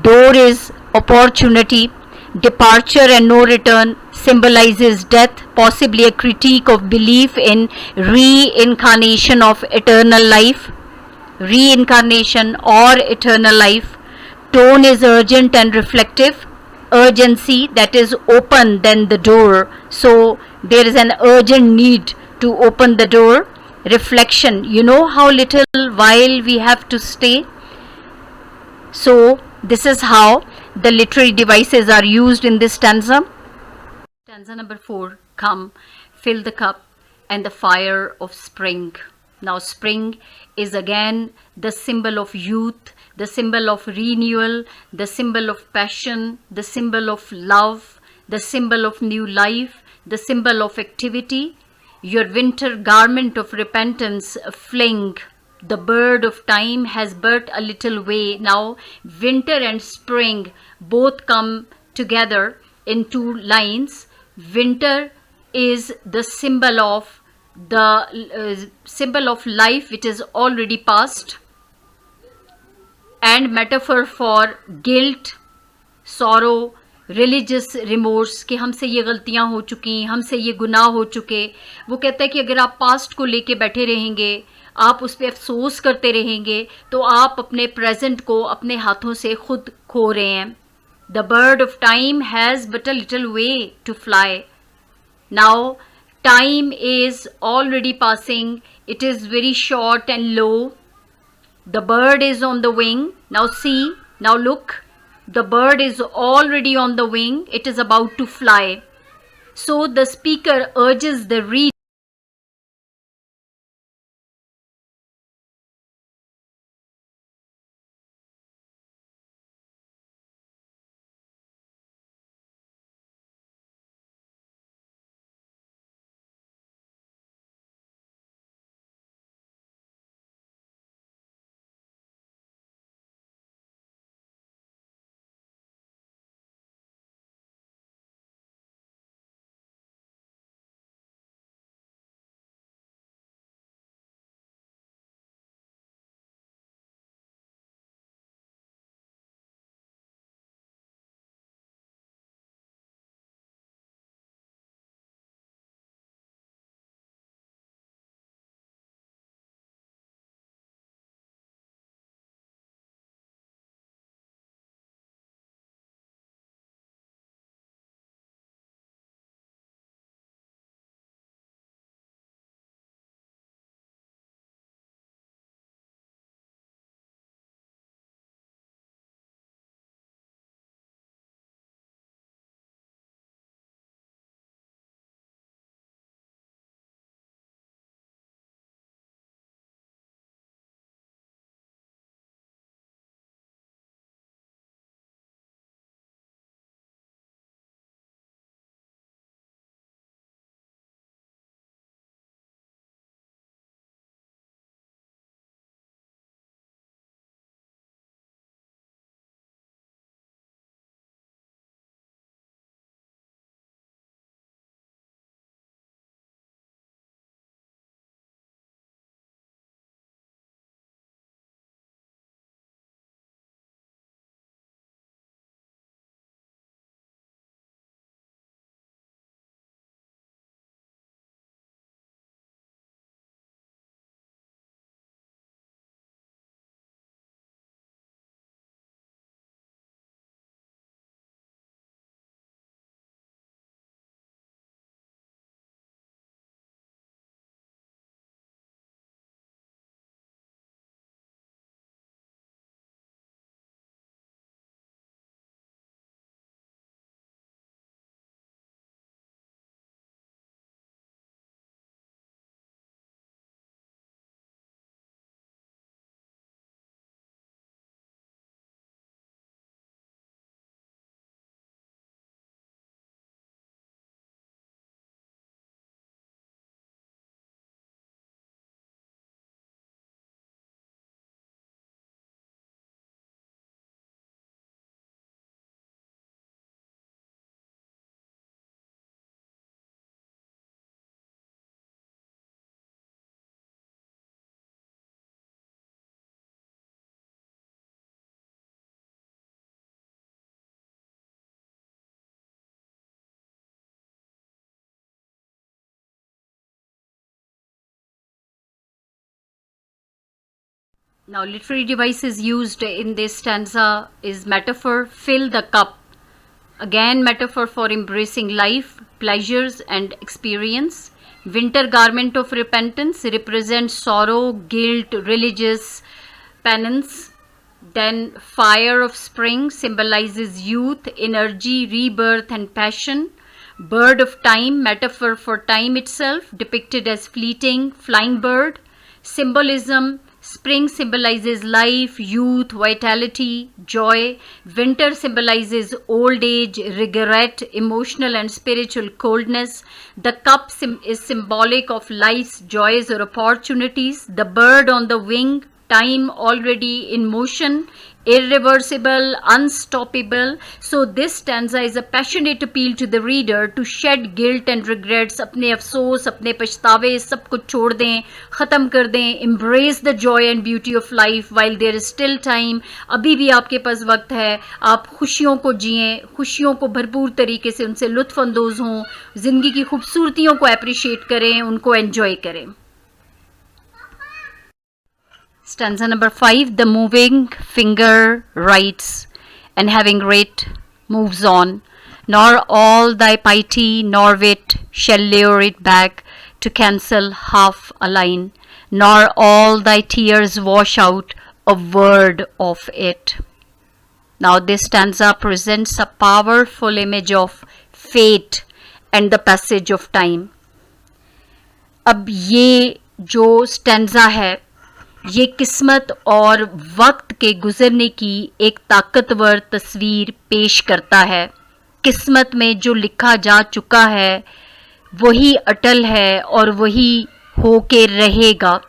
Door is opportunity. Departure and no return symbolizes death, possibly a critique of belief in reincarnation of eternal life. Reincarnation or eternal life. Tone is urgent and reflective. Urgency, that is open then the door. So there is an urgent need to open the door. Reflection, you know how little while we have to stay. So this is how the literary devices are used in this stanza. Stanza number 4, come, fill the cup and the fire of spring. Now spring is again the symbol of youth, the symbol of renewal, the symbol of passion, the symbol of love, the symbol of new life, the symbol of activity. Your winter garment of repentance fling. The bird of time has but a little way. Now winter and spring both come together in two lines. Winter is the symbol of life which is already past, and metaphor for guilt, sorrow, religious remorse कि हमसे ये गलतियां हो चुकी, हमसे ये गुनाह हो चुके. वो कहता है कि अगर आप पास्ट को लेके बैठे रहेंगे, आप उस पर अफसोस करते रहेंगे, तो आप अपने प्रेजेंट को अपने हाथों से खुद खो रहे हैं. The bird of time has but a little way to fly. Now time is already passing, it is very short and low. The bird is on the wing. Now see, now look, the bird is already on the wing, it is about to fly. So the speaker urges the reader Now, literary devices used in this stanza is metaphor, fill the cup. Again, metaphor for embracing life, pleasures and experience. Winter garment of repentance represents sorrow, guilt, religious penance. Then fire of spring symbolizes youth, energy, rebirth and passion. Bird of time, metaphor for time itself, depicted as fleeting, flying bird. Symbolism, spring symbolizes life, youth, vitality, joy. Winter symbolizes old age, regret, emotional and spiritual coldness. The cup is symbolic of life's joys or opportunities. The bird on the wing, time already in motion, irreversible, unstoppable. So this stanza is a passionate appeal to the reader to shed guilt and regrets. अपने अफसोस, अपने पछतावे सब कुछ छोड़ दें, ख़त्म कर दें. Embrace the joy and beauty of life while there is still time. अभी भी आपके पास वक्त है. आप खुशियों को जिएं, खुशियों को भरपूर तरीके से उनसे लुत्फ़ अंदोज़ हों, ज़िंदगी की खूबसूरतियों को अप्रिशिएट करें, उनको एंजॉय करें. Stanza number 5, the moving finger writes, and having writ moves on, nor all thy piety nor wit shall lure it back to cancel half a line, nor all thy tears wash out a word of it. Now this stanza presents a powerful image of fate and the passage of time. अब ये जो stanza है, ये किस्मत और वक्त के गुजरने की एक ताकतवर तस्वीर पेश करता है. किस्मत में जो लिखा जा चुका है वही अटल है और वही होके रहेगा.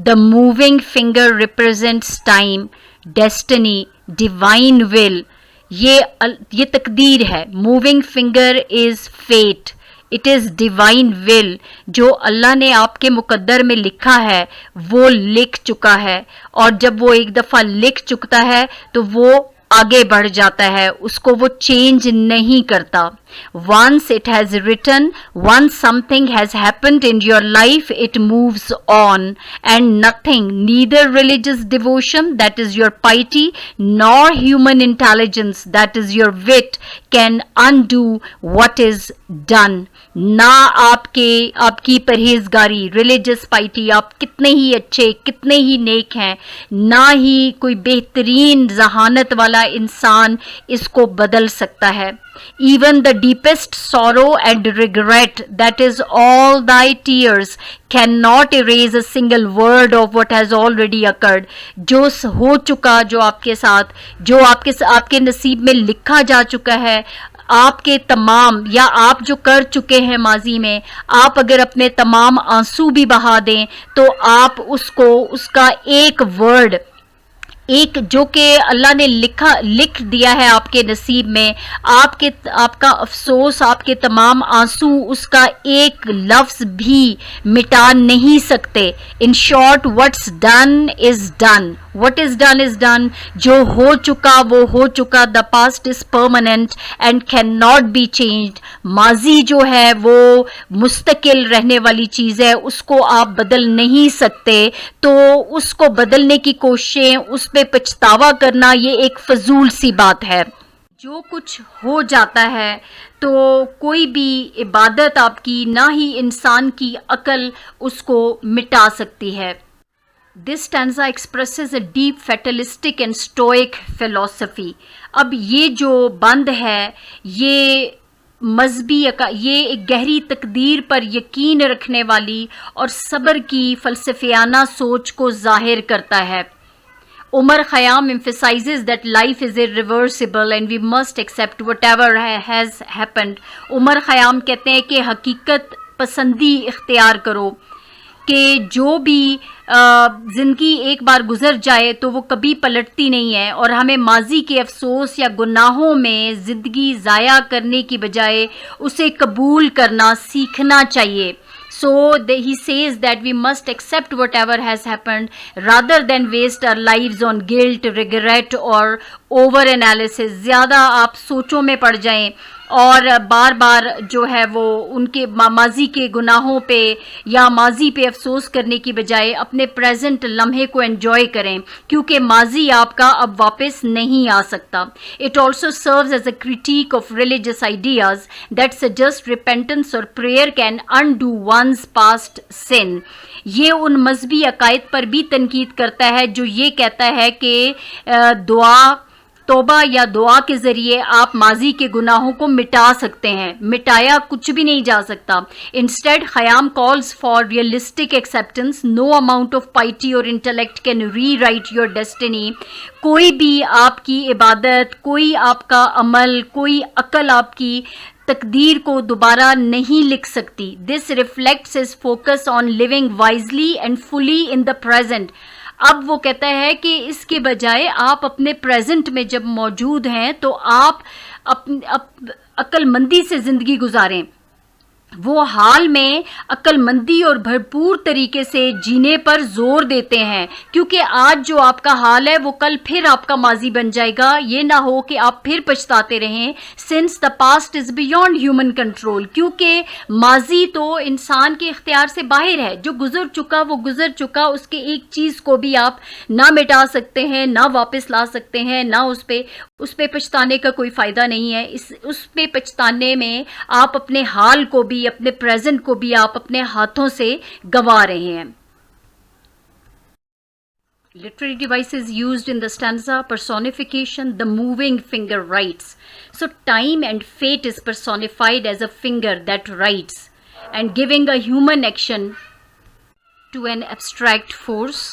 The moving finger represents time, destiny, divine will. ये तकदीर है. Moving finger is fate, it is divine will. जो अल्लाह ने आपके मुकद्दर में लिखा है वो लिख चुका है, और जब वो एक दफ़ा लिख चुकता है तो वो आगे बढ़ जाता है, उसको वो चेंज नहीं करता. Once it has written, once something has happened in your life, it moves on, and nothing, neither religious devotion, that is your piety, nor human intelligence, that is your wit, can undo what is done. ना आपकी परहेजगारी, religious पाइटी, आप कितने ही अच्छे, कितने ही नेक हैं, ना ही कोई बेहतरीन जहानत वाला इंसान इसको बदल सकता है. Even the deepest sorrow and regret, that is all thy tears, cannot erase a single word of what has already occurred. जो हो चुका, जो आपके साथ, जो आपके नसीब में लिखा जा चुका है, आपके तमाम, या आप जो कर चुके हैं माजी में, आप अगर अपने तमाम आंसू भी बहा दें तो आप उसका एक वर्ड, एक जो कि अल्लाह ने लिख दिया है आपके नसीब में, आपका अफसोस, आपके तमाम आंसू उसका एक लफ्ज़ भी मिटा नहीं सकते. In short, what's done is done, what is done is done. जो हो चुका वो हो चुका. the past is permanent and cannot be changed. माजी जो है वो मुस्तकिल रहने वाली चीज़ है, उसको आप बदल नहीं सकते. तो उसको बदलने की कोशिशें, उस पे पछतावा करना, ये एक फजूल सी बात है. जो कुछ हो जाता है तो कोई भी इबादत आपकी, ना ही इंसान की अकल उसको मिटा सकती है. This stanza expresses a deep fatalistic and stoic philosophy. अब ये जो बंद है, ये मजहबी, ये एक गहरी तकदीर पर यकीन रखने वाली और सब्र की फ़लसफ़ियाना सोच को ज़ाहिर करता है. Umar Khayyam emphasizes that life is irreversible and we must accept whatever has happened. Umar Khayyam कहते हैं कि हकीकत पसंदी इख्तियार करो, कि जो भी ज़िंदगी एक बार गुज़र जाए तो वो कभी पलटती नहीं है, और हमें माजी के अफसोस या गुनाहों में ज़िंदगी ज़ाया करने की बजाय उसे कबूल करना सीखना चाहिए. So he says that we must accept whatever has happened rather than waste our lives on guilt, regret or over analysis. ज़्यादा आप सोचों में पड़ जाएं اور بار بار جو ہے وہ ان کے ماضی کے گناہوں پہ یا ماضی پہ افسوس کرنے کی بجائے اپنے پریزنٹ لمحے کو انجوائے کریں، کیونکہ ماضی آپ کا اب واپس نہیں آ سکتا. It also serves as a critique of religious ideas that suggest repentance or prayer can undo one's past sin. یہ ان مذہبی عقائد پر بھی تنقید کرتا ہے جو یہ کہتا ہے کہ دعا، توبہ یا دعا کے ذریعے آپ ماضی کے گناہوں کو مٹا سکتے ہیں. مٹایا کچھ بھی نہیں جا سکتا. Instead Khayyam calls for realistic acceptance. No amount of piety or intellect can rewrite your destiny. کوئی بھی آپ کی عبادت، کوئی آپ کا عمل، کوئی عقل آپ کی تقدیر کو دوبارہ نہیں لکھ سکتی. This reflects his focus on living wisely and fully in the present. اب وہ کہتا ہے کہ اس کے بجائے آپ اپنے پریزنٹ میں جب موجود ہیں تو آپ عقل مندی سے زندگی گزاریں. وہ حال میں عقل مندی اور بھرپور طریقے سے جینے پر زور دیتے ہیں، کیونکہ آج جو آپ کا حال ہے وہ کل پھر آپ کا ماضی بن جائے گا. یہ نہ ہو کہ آپ پھر پچھتاتے رہیں. Since the past is beyond human control, کیونکہ ماضی تو انسان کے اختیار سے باہر ہے. جو گزر چکا وہ گزر چکا. اس کے ایک چیز کو بھی آپ نہ مٹا سکتے ہیں، نہ واپس لا سکتے ہیں، نہ اس پہ پچھتانے کا کوئی فائدہ نہیں ہے. اس پہ پچھتانے میں آپ اپنے حال کو بھی، اپنے پریزنٹ کو بھی آپ اپنے ہاتھوں سے گوا رہے ہیں. Literary devices used in the stanza. Personification. The moving finger writes. So time and fate is personified as a finger that writes and giving a human action to an abstract force.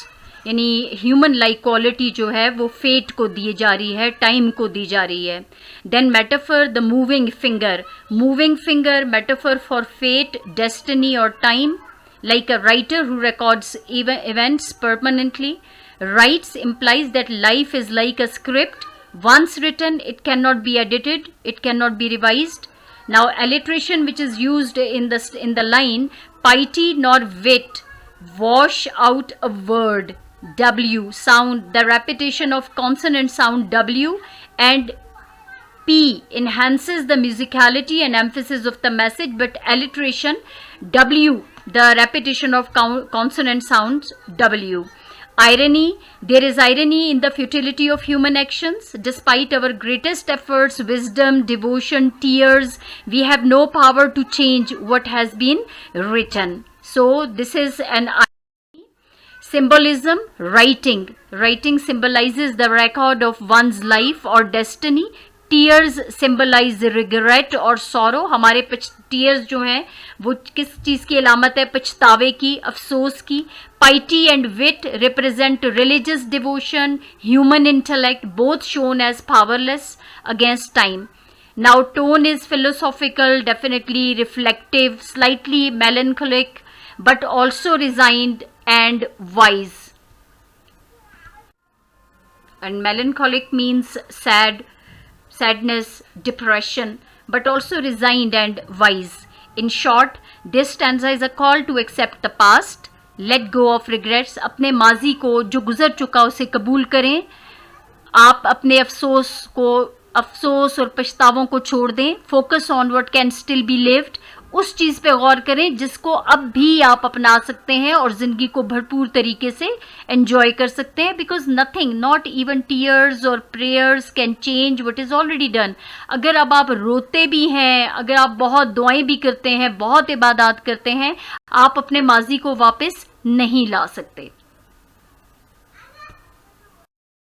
یعنی human like quality جو ہے وہ fat کو دی جا رہی ہے، time کو دی جا رہی ہے. Then metaphor the moving finger. Moving finger metaphor for fate, destiny اور time. Like a writer who records events permanently. Writes implies that life is like a script. Once written it can not be edited, it can not be revised. Now alliteration which is used in the line, piety nor wit wash out a word. W sound, the repetition of consonant sound W and P enhances the musicality and emphasis of the message, but alliteration W, the repetition of consonant sounds W. Irony, there is irony in the futility of human actions. Despite our greatest efforts, wisdom, devotion, tears, we have no power to change what has been written. So this is an symbolism. Writing symbolizes the record of one's life or destiny. Tears symbolize regret اور sorrow. ہمارے tears جو ہیں وہ کس چیز کی علامت ہے؟ پچھتاوے کی، افسوس کی. Piety and wit represent religious devotion, human intellect, both shown as powerless against time. Now tone is philosophical, definitely reflective, slightly melancholic, but also resigned and wise. And melancholic means sadness, depression, but also resigned and wise. In short, this stanza is a call to accept the past, let go of regrets. اپنے ماضی کو جو گزر چکا اسے قبول کریں. آپ اپنے افسوس اور پچھتاووں کو چھوڑ دیں. Focus on what can still be lived. اس چیز پہ غور کریں جس کو اب بھی آپ اپنا سکتے ہیں اور زندگی کو بھرپور طریقے سے انجوائے کر سکتے ہیں. Because nothing, not even tears or prayers can change what is already done. اگر اب آپ روتے بھی ہیں، اگر آپ بہت دعائیں بھی کرتے ہیں، بہت عبادات کرتے ہیں، آپ اپنے ماضی کو واپس نہیں لا سکتے.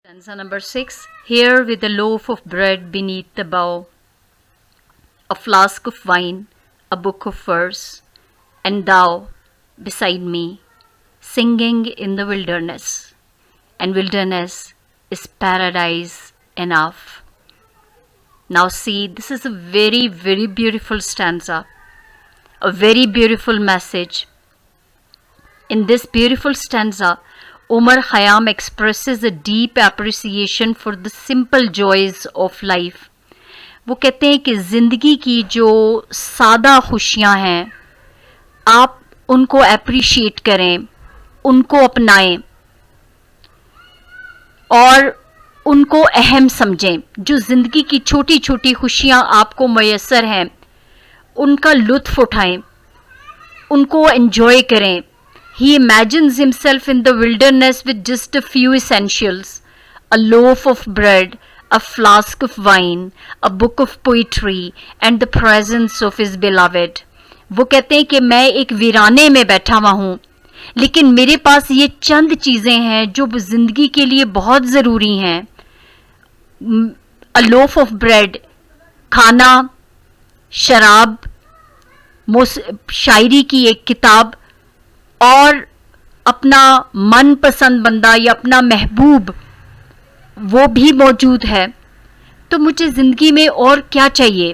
Stanza number 6. Here with a loaf of bread beneath the bough, a flask of wine, a book of verse, and thou beside me, singing in the wilderness, and wilderness is paradise enough. Now see, this is a very, very beautiful stanza, a very beautiful message. In this beautiful stanza, Omar Khayyam expresses a deep appreciation for the simple joys of life. وہ کہتے ہیں کہ زندگی کی جو سادہ خوشیاں ہیں آپ ان کو اپریشیٹ کریں، ان کو اپنائیں. اور ان کو اہم سمجھیں. جو زندگی کی چھوٹی چھوٹی خوشیاں آپ کو میسر ہیں ان کا لطف اٹھائیں, ان کو انجوائے کریں. He imagines himself in the wilderness with just a few essentials: a loaf of bread, a flask of wine, a book of poetry, and the presence of his beloved. وہ کہتے ہیں کہ میں ایک ویرانے میں بیٹھا ہوا ہوں, لیکن میرے پاس یہ چند چیزیں ہیں جو زندگی کے لیے بہت ضروری ہیں. a loaf of bread, کھانا, شراب, شاعری کی ایک کتاب, اور اپنا من پسند بندہ یا اپنا محبوب وہ بھی موجود ہے. تو مجھے زندگی میں اور کیا چاہیے؟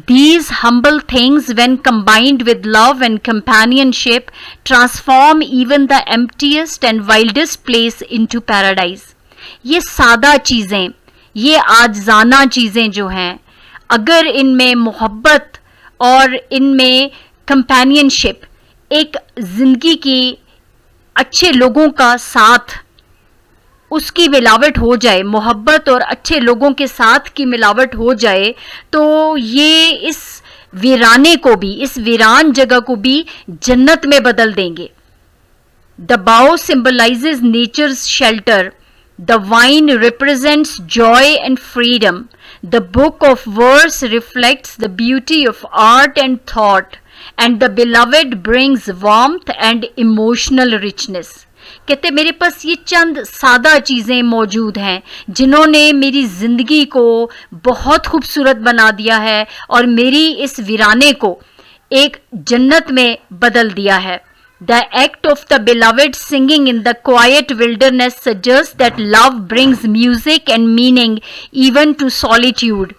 These humble things, when combined with love and companionship, transform even the emptiest and wildest place into paradise. یہ سادہ چیزیں, یہ عاجزانہ چیزیں جو ہیں, اگر ان میں محبت اور ان میں کمپینینشپ, ایک زندگی کی اچھے لوگوں کا ساتھ, اس کی ملاوٹ ہو جائے, محبت اور اچھے لوگوں کے ساتھ کی ملاوٹ ہو جائے, تو یہ اس ویرانے کو بھی, اس ویران جگہ کو بھی جنت میں بدل دیں گے. The bough symbolizes nature's shelter. The vine represents joy and freedom. The book of verse reflects the beauty of art and thought. And the beloved brings warmth and emotional richness. کہتے میرے پاس یہ چند سادہ چیزیں موجود ہیں جنہوں نے میری زندگی کو بہت خوبصورت بنا دیا ہے اور میری اس ویرانے کو ایک جنت میں بدل دیا ہے. The act of the beloved singing in the quiet wilderness suggests that love brings music and meaning even to solitude.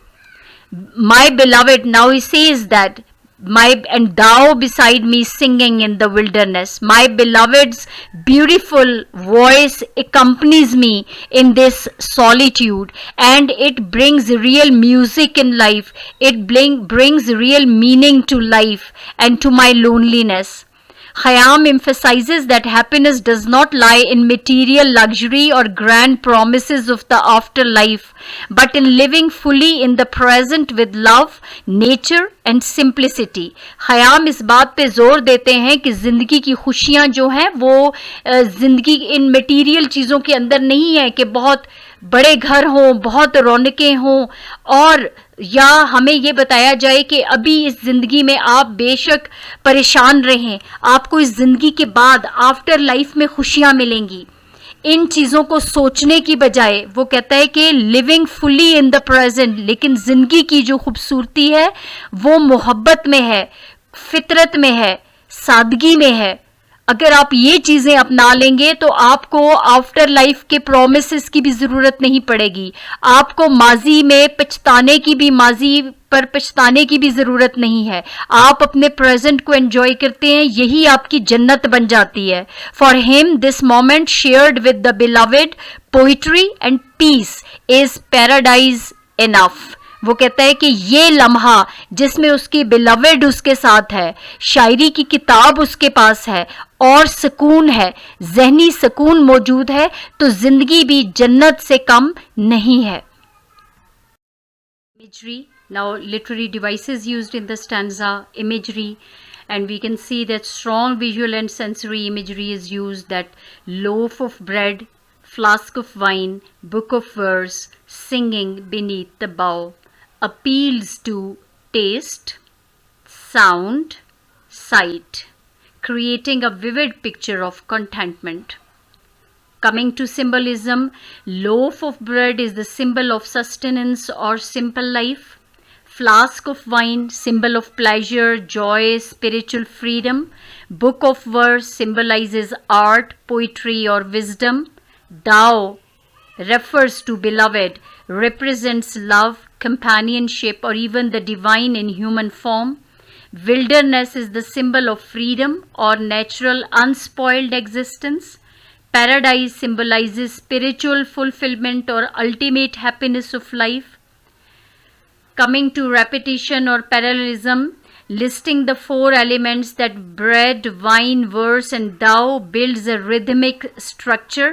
My beloved, now he says that, and thou beside me singing in the wilderness. My beloved's beautiful voice accompanies me in this solitude, and it brings real music in life. It brings real meaning to life and to my loneliness. Khayyam emphasizes that happiness does not lie in material luxury or grand promises of the afterlife, but in living fully in the present with love, nature and simplicity. Khayyam اس بات پہ زور دیتے ہیں کہ زندگی کی خوشیاں جو ہیں وہ زندگی ان میٹیریل چیزوں کے اندر نہیں ہے کہ بہت بڑے گھر ہوں, بہت رونقیں ہوں, اور یا ہمیں یہ بتایا جائے کہ ابھی اس زندگی میں آپ بے شک پریشان رہیں, آپ کو اس زندگی کے بعد آفٹر لائف میں خوشیاں ملیں گی. ان چیزوں کو سوچنے کی بجائے وہ کہتا ہے کہ living fully in the present, لیکن زندگی کی جو خوبصورتی ہے وہ محبت میں ہے, فطرت میں ہے, سادگی میں ہے. اگر آپ یہ چیزیں اپنا لیں گے تو آپ کو آفٹر لائف کے پرومسز کی بھی ضرورت نہیں پڑے گی, آپ کو ماضی میں پچھتانے کی بھی, ماضی پر پچھتانے کی بھی ضرورت نہیں ہے. آپ اپنے پریزنٹ کو انجوائے کرتے ہیں, یہی آپ کی جنت بن جاتی ہے. For him this moment shared with the beloved poetry and peace is paradise enough. وہ کہتا ہے کہ یہ لمحہ جس میں اس کی بیلوڈ اس کے ساتھ ہے, شاعری کی کتاب اس کے پاس ہے, اور سکون ہے, ذہنی سکون موجود ہے, تو زندگی بھی جنت سے کم نہیں ہے. Imagery. Now literary devices used in the stanza, imagery, and we can see that strong visual and sensory imagery is used. That loaf of bread, flask of wine, book of verse, singing beneath the bough appeals to taste, sound, sight, creating a vivid picture of contentment. Coming to symbolism, loaf of bread is the symbol of sustenance or simple life. Flask of wine, symbol of pleasure, joy, spiritual freedom. Book of verse symbolizes art, poetry, or wisdom. Thou refers to beloved, represents love, companionship, or even the divine in human form. Wilderness is the symbol of freedom or natural unspoiled existence. Paradise symbolizes spiritual fulfillment or ultimate happiness of life. Coming to repetition or parallelism, listing the four elements that bread, wine, verse, and thou builds a rhythmic structure.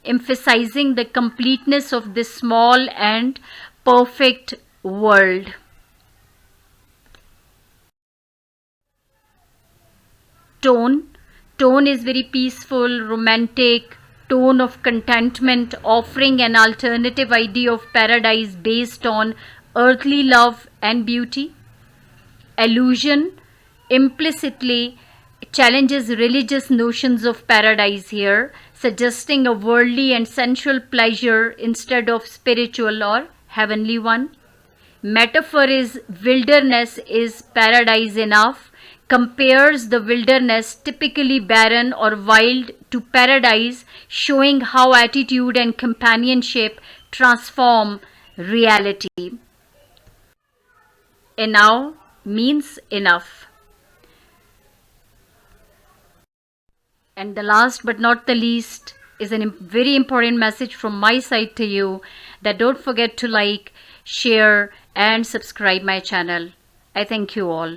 emphasizing the completeness of this small and perfect world. Tone is very peaceful, romantic, tone of contentment, offering an alternative idea of paradise based on earthly love and beauty. Allusion implicitly challenges religious notions of paradise here, suggesting a worldly and sensual pleasure instead of spiritual or heavenly one. Metaphor is wilderness is paradise enough, compares the wilderness, typically barren or wild, to paradise, showing how attitude and companionship transform reality. Enough means enough. And the last but not the least is a very important message from my side to you, that don't forget to like, share and subscribe my channel. I thank you all.